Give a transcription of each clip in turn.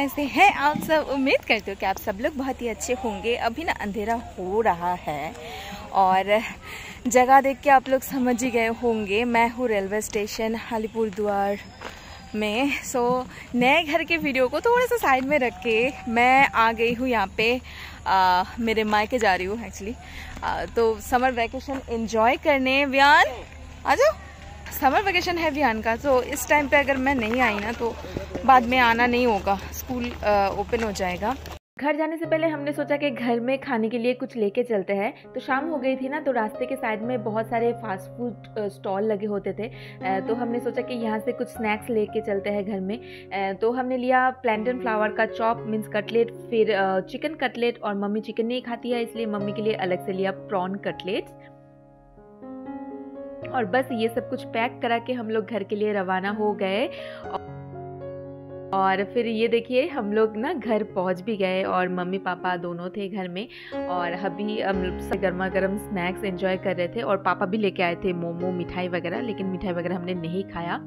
कैसे हैं आप सब। उम्मीद करते हो कि आप सब लोग बहुत ही अच्छे होंगे। अभी ना अंधेरा हो रहा है और जगह देख के आप लोग समझ ही गए होंगे। मैं हूँ रेलवे स्टेशन अलीपुरद्वार में। नए घर के वीडियो को थोड़ा सा साइड में रख के मैं आ गई हूँ यहाँ पे। मेरे मायके जा रही हूँ एक्चुअली। तो समर वैकेशन एंजॉय करने। वियान आ जाओ, समर वेकेशन है वियान का। तो इस टाइम पे अगर मैं नहीं आई ना तो बाद में आना नहीं होगा, स्कूल ओपन हो जाएगा। घर जाने से पहले हमने सोचा कि घर में खाने के लिए कुछ लेके चलते हैं। तो शाम हो गई थी ना, तो रास्ते के साइड में बहुत सारे फास्ट फूड स्टॉल लगे होते थे। तो हमने सोचा कि यहाँ से कुछ स्नैक्स लेके चलते हैं घर में। तो हमने लिया प्लैंटन फ्लावर का चॉप मीन्स कटलेट, फिर चिकन कटलेट। और मम्मी चिकन नहीं खाती है इसलिए मम्मी के लिए अलग से लिया प्रॉन कटलेट्स। और बस ये सब कुछ पैक करा के हम लोग घर के लिए रवाना हो गए। और फिर ये देखिए हम लोग ना घर पहुंच भी गए और मम्मी पापा दोनों थे घर में। और अभी हम लोग गर्मा गर्म स्नैक्स एंजॉय कर रहे थे। और पापा भी लेके आए थे मोमो, मिठाई वगैरह, लेकिन मिठाई वगैरह हमने नहीं खाया।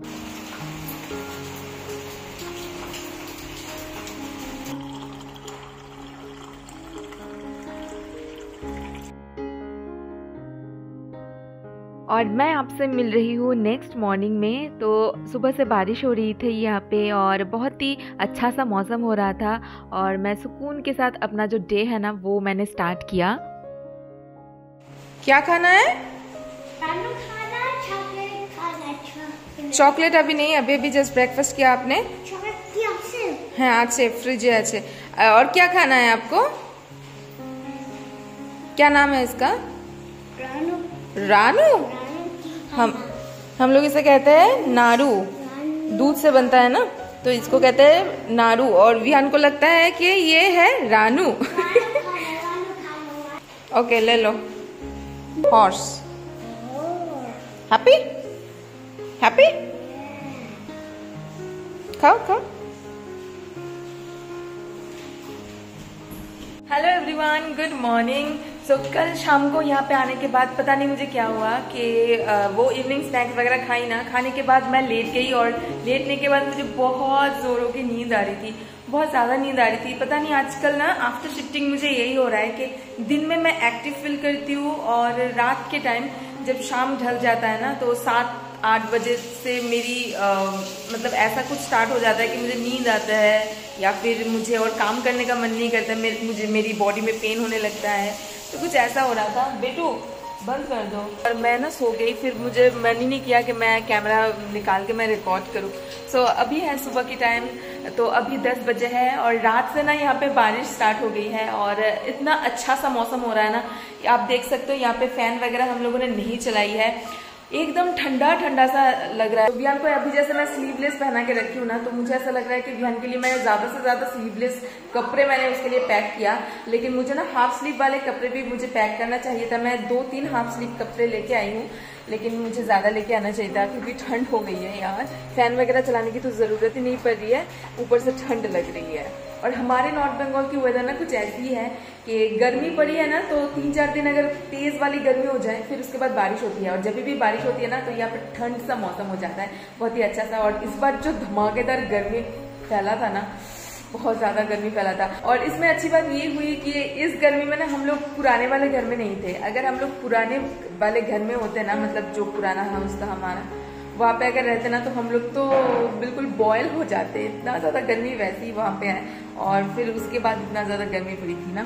और मैं आपसे मिल रही हूँ नेक्स्ट मॉर्निंग में। तो सुबह से बारिश हो रही थी यहाँ पे और बहुत ही अच्छा सा मौसम हो रहा था। और मैं सुकून के साथ अपना जो डे है ना वो मैंने स्टार्ट किया। क्या खाना है? चॉकलेट अभी नहीं, अभी जस्ट ब्रेकफास्ट किया आपने? हाँ आज से फ्रिज है अच्छे। और क्या खाना है आपको? क्या नाम है इसका? रानू। हम लोग इसे कहते हैं नारू। दूध से बनता है ना, तो इसको कहते हैं नारू। और विहान को लगता है कि ये है रानू। ओके ले लो। हॉर्स। Happy happy. खाओ खाओ। Hello everyone, good morning. कल शाम को यहाँ पे आने के बाद पता नहीं मुझे क्या हुआ कि वो इवनिंग स्नैक्स वगैरह खाई ना, खाने के बाद मैं लेट गई। और लेटने के बाद मुझे बहुत जोरों की नींद आ रही थी, बहुत ज़्यादा नींद आ रही थी। पता नहीं आजकल ना आफ्टर शिफ्टिंग मुझे यही हो रहा है कि दिन में मैं एक्टिव फील करती हूँ और रात के टाइम जब शाम ढल जाता है ना तो 7-8 बजे से मेरी मतलब ऐसा कुछ स्टार्ट हो जाता है कि मुझे नींद आता है या फिर मुझे और काम करने का मन नहीं करता। मुझे मेरी बॉडी में पेन होने लगता है। तो कुछ ऐसा हो रहा था। बेटू बंद कर दो। और मैं ना सो गई, फिर मुझे मन ही नहीं किया कि मैं कैमरा निकाल के मैं रिकॉर्ड करूँ। अभी है सुबह की टाइम, तो अभी 10 बजे है और रात से ना यहाँ पे बारिश स्टार्ट हो गई है। और इतना अच्छा सा मौसम हो रहा है ना, आप देख सकते हो। यहाँ पे फैन वगैरह हम लोगों ने नहीं चलाई है, एकदम ठंडा ठंडा सा लग रहा है। तो विहान को अभी जैसे मैं स्लीवलेस पहना के रखी हूँ ना, तो मुझे ऐसा लग रहा है कि विहान के लिए मैं ज्यादा से ज्यादा स्लीवलेस कपड़े मैंने उसके लिए पैक किया। लेकिन मुझे ना हाफ स्लीव वाले कपड़े भी मुझे पैक करना चाहिए था। मैं 2-3 हाफ स्लीव कपड़े लेके आई हूँ, लेकिन मुझे ज्यादा लेके आना चाहिए था क्योंकि ठंड हो गई है यार। फैन वगैरह चलाने की तो जरूरत ही नहीं पड़ रही है, ऊपर से ठंड लग रही है। और हमारे नॉर्थ बंगाल की वेदर ना कुछ ऐसी है कि गर्मी पड़ी है ना तो 3-4 दिन अगर तेज वाली गर्मी हो जाए फिर उसके बाद बारिश होती है। और जब भी बारिश होती है ना तो यहाँ पर ठंड सा मौसम हो जाता है, बहुत ही अच्छा सा। और इस बार जो धमाकेदार गर्मी फैला था ना, बहुत ज्यादा गर्मी फैला था। और इसमें अच्छी बात ये हुई कि इस गर्मी में ना हम लोग पुराने वाले घर में नहीं थे। अगर हम लोग पुराने वाले घर में होते ना, मतलब जो पुराना हाउस था हमारा, वहाँ पे अगर रहते ना तो हम लोग तो बिल्कुल बॉयल हो जाते। इतना ज्यादा गर्मी वैसी वहाँ पे है। और फिर उसके बाद इतना ज्यादा गर्मी पड़ी थी ना,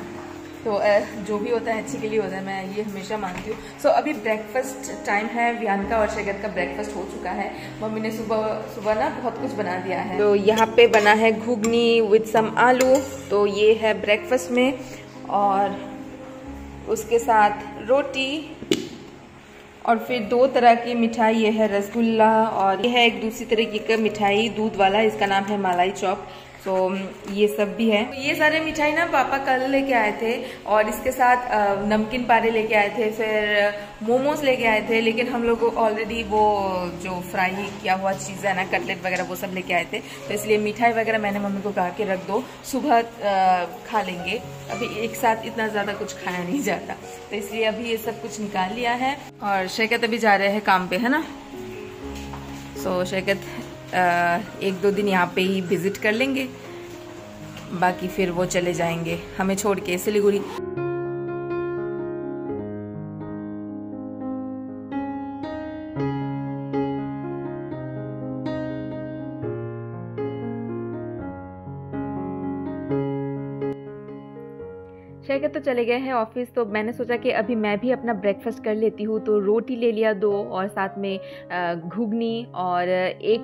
तो जो भी होता है अच्छे के लिए होता है, मैं ये हमेशा मानती हूँ। अभी ब्रेकफास्ट टाइम है विहान का और शेखर का ब्रेकफास्ट हो चुका है। मम्मी ने सुबह ना बहुत कुछ बना दिया है। तो यहाँ पे बना है घुगनी विद सम आलू, तो ये है ब्रेकफास्ट में। और उसके साथ रोटी और फिर 2 तरह की मिठाई, ये है रसगुल्ला और ये है एक दूसरी तरह की मिठाई दूध वाला, इसका नाम है मलाई चॉप। तो ये सब भी है। ये सारे मिठाई ना पापा कल लेके आए थे और इसके साथ नमकीन पारे लेके आए थे, फिर मोमोज लेके आए थे। लेकिन हम लोग ऑलरेडी वो जो फ्राई किया हुआ चीज़ है ना, कटलेट वगैरह, वो सब लेके आए थे। तो इसलिए मिठाई वगैरह मैंने मम्मी को कहा कि रख दो, सुबह खा लेंगे। अभी एक साथ इतना ज़्यादा कुछ खाया नहीं जाता, तो इसलिए अभी ये सब कुछ निकाल लिया है। और शेकत अभी जा रहे हैं काम पे, है ना। शेकत 1-2 दिन यहाँ पे ही विजिट कर लेंगे। बाकी फिर वो चले जाएंगे हमें छोड़ के सिलीगुड़ी। शेखर तो चले गए हैं ऑफिस, तो मैंने सोचा कि अभी मैं भी अपना ब्रेकफास्ट कर लेती हूँ। तो रोटी ले लिया 2 और साथ में घुगनी और एक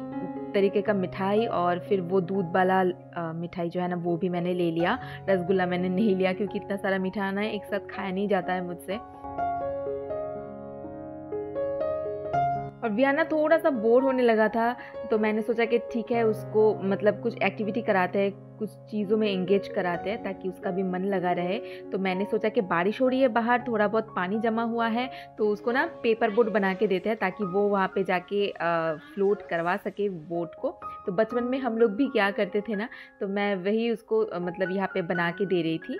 तरीके का मिठाई और फिर वो दूध वाला मिठाई जो है ना वो भी मैंने ले लिया। रसगुल्ला मैंने नहीं लिया क्योंकि इतना सारा मीठा ना एक साथ खाया नहीं जाता है मुझसे। और वियाना थोड़ा सा बोर होने लगा था, तो मैंने सोचा कि ठीक है उसको मतलब कुछ एक्टिविटी कराते हैं, कुछ चीज़ों में एंगेज कराते हैं ताकि उसका भी मन लगा रहे। तो मैंने सोचा कि बारिश हो रही है बाहर, थोड़ा बहुत पानी जमा हुआ है, तो उसको ना पेपर बोट बना के देते हैं ताकि वो वहाँ पे जाके फ्लोट करवा सके बोट को। तो बचपन में हम लोग भी क्या करते थे ना, तो मैं वही उसको मतलब यहाँ पे बना के दे रही थी।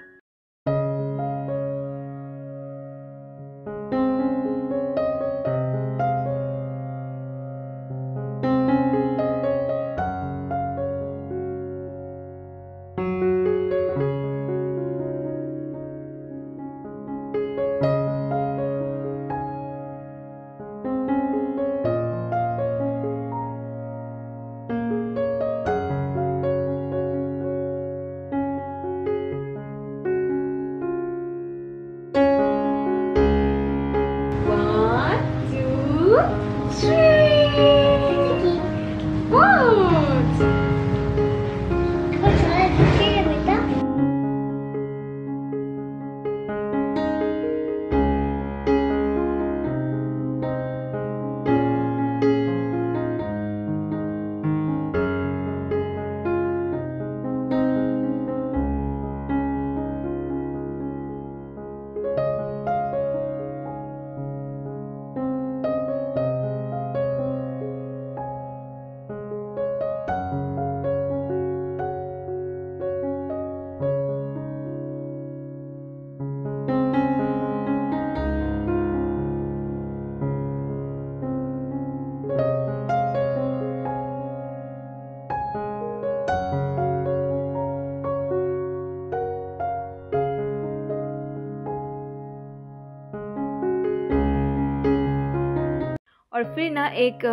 और फिर ना एक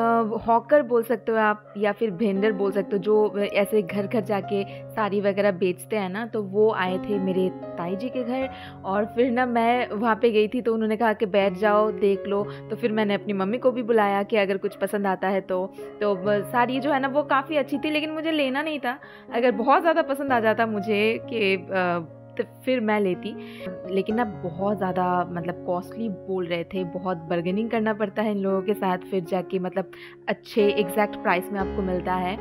हॉकर बोल सकते हो आप या फिर वेंडर बोल सकते हो, जो ऐसे घर घर जाके साड़ी वगैरह बेचते हैं ना, तो वो आए थे मेरे ताई जी के घर। और फिर ना मैं वहाँ पे गई थी, तो उन्होंने कहा कि बैठ जाओ देख लो। तो फिर मैंने अपनी मम्मी को भी बुलाया कि अगर कुछ पसंद आता है तो साड़ी जो है ना वो काफ़ी अच्छी थी, लेकिन मुझे लेना नहीं था। अगर बहुत ज़्यादा पसंद आ जाता मुझे कि तो फिर मैं लेती, लेकिन ना बहुत ज़्यादा मतलब कॉस्टली बोल रहे थे, बहुत बार्गेनिंग करना पड़ता है इन लोगों के साथ फिर जाके मतलब अच्छे एग्जैक्ट प्राइस में आपको मिलता है।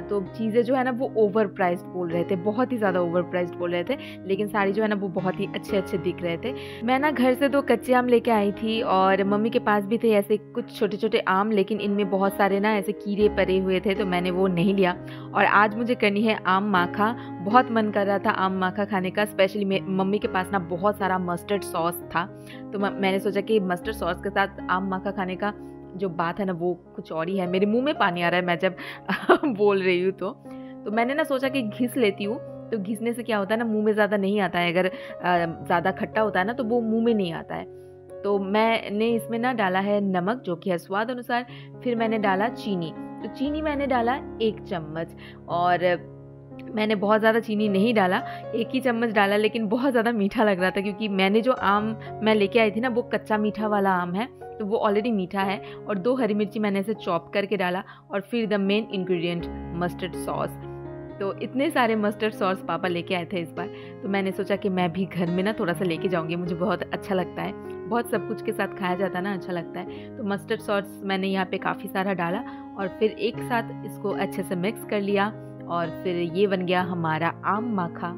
तो चीज़ें जो है ना वो ओवर प्राइस्ड बोल रहे थे, बहुत ही ज़्यादा ओवर प्राइस्ड बोल रहे थे, लेकिन साड़ी जो है ना वो बहुत ही अच्छे अच्छे दिख रहे थे। मैं ना घर से 2 कच्चे आम लेके आई थी और मम्मी के पास भी थे ऐसे कुछ छोटे छोटे आम, लेकिन इनमें बहुत सारे ना ऐसे कीड़े पड़े हुए थे, तो मैंने वो नहीं लिया। और आज मुझे करनी है आम माखा, बहुत मन कर रहा था आम माखा खाने का। स्पेशली मम्मी के पास ना बहुत सारा मस्टर्ड सॉस था, तो मैंने सोचा कि मस्टर्ड सॉस के साथ आम माखा खाने का जो बात है ना वो कुछ और ही है। मेरे मुंह में पानी आ रहा है मैं जब बोल रही हूँ। तो मैंने ना सोचा कि घिस लेती हूँ, तो घिसने से क्या होता है ना मुंह में ज़्यादा नहीं आता है। अगर ज़्यादा खट्टा होता है ना तो वो मुंह में नहीं आता है। तो मैंने इसमें ना डाला है नमक, जो कि है स्वाद अनुसार। फिर मैंने डाला चीनी, तो चीनी मैंने डाला 1 चम्मच। और मैंने बहुत ज़्यादा चीनी नहीं डाला, 1 ही चम्मच डाला, लेकिन बहुत ज़्यादा मीठा लग रहा था क्योंकि मैंने जो आम मैं लेके आई थी ना वो कच्चा मीठा वाला आम है, तो वो ऑलरेडी मीठा है। और 2 हरी मिर्ची मैंने इसे चॉप करके डाला। और फिर the main ingredient mustard sauce. तो इतने सारे मस्टर्ड सॉस पापा लेके आए थे इस बार, तो मैंने सोचा कि मैं भी घर में ना थोड़ा सा लेके जाऊंगी, मुझे बहुत अच्छा लगता है, बहुत सब कुछ के साथ खाया जाता है ना, अच्छा लगता है। तो मस्टर्ड सॉस मैंने यहाँ पे काफ़ी सारा डाला और फिर एक साथ इसको अच्छे से मिक्स कर लिया और फिर ये बन गया हमारा आम माखा।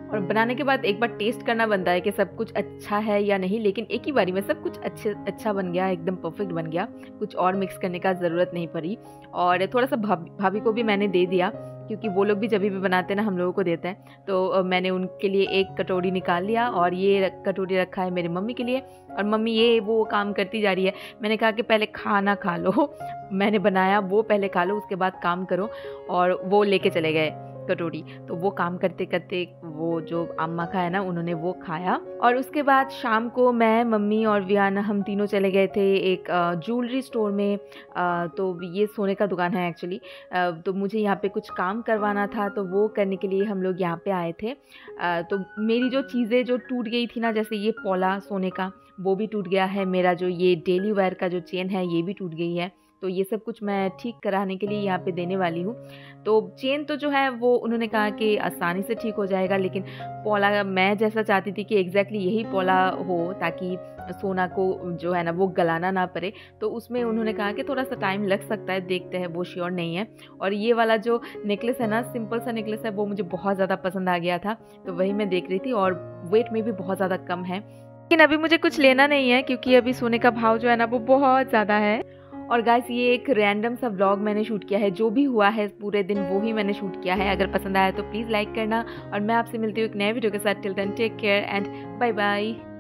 और बनाने के बाद एक बार टेस्ट करना बनता है कि सब कुछ अच्छा है या नहीं, लेकिन एक ही बारी में सब कुछ अच्छा बन गया, एकदम परफेक्ट बन गया, कुछ और मिक्स करने का ज़रूरत नहीं पड़ी। और थोड़ा सा भाभी को भी मैंने दे दिया क्योंकि वो लोग भी जब भी बनाते हैं ना हम लोगों को देते हैं, तो मैंने उनके लिए एक कटोरी निकाल लिया और ये कटोरी रखा है मेरी मम्मी के लिए। और मम्मी ये वो काम करती जा रही है। मैंने कहा कि पहले खाना खा लो, मैंने बनाया वो पहले खा लो, उसके बाद काम करो। और वो लेके चले गए कटोरी। तो वो काम करते करते वो जो अम्मा का है ना, उन्होंने वो खाया। और उसके बाद शाम को मैं, मम्मी और वियाना हम तीनों चले गए थे एक ज्वेलरी स्टोर में। तो ये सोने का दुकान है एक्चुअली। तो मुझे यहाँ पे कुछ काम करवाना था, तो वो करने के लिए हम लोग यहाँ पे आए थे। तो मेरी जो चीज़ें जो टूट गई थी ना, जैसे ये पौला सोने का वो भी टूट गया है, मेरा जो ये डेली वेयर का जो चेन है ये भी टूट गई है। तो ये सब कुछ मैं ठीक कराने के लिए यहाँ पे देने वाली हूँ। तो चेन तो जो है वो उन्होंने कहा कि आसानी से ठीक हो जाएगा, लेकिन पौला मैं जैसा चाहती थी कि एग्जैक्टली यही पौला हो, ताकि सोना को जो है ना वो गलाना ना पड़े। तो उसमें उन्होंने कहा कि थोड़ा सा टाइम लग सकता है, देखते हैं, वो श्योर नहीं है। और ये वाला जो नेकलेस है ना, सिंपल सा नेकलेस है, वो मुझे बहुत ज़्यादा पसंद आ गया था, तो वही मैं देख रही थी। और वेट में भी बहुत ज़्यादा कम है, लेकिन अभी मुझे कुछ लेना नहीं है क्योंकि अभी सोने का भाव जो है ना वो बहुत ज़्यादा है। और गाइस, ये एक रैंडम सा व्लॉग मैंने शूट किया है, जो भी हुआ है पूरे दिन वो ही मैंने शूट किया है। अगर पसंद आया तो प्लीज़ लाइक करना, और मैं आपसे मिलती हूँ एक नए वीडियो के साथ। Till then take care and bye bye.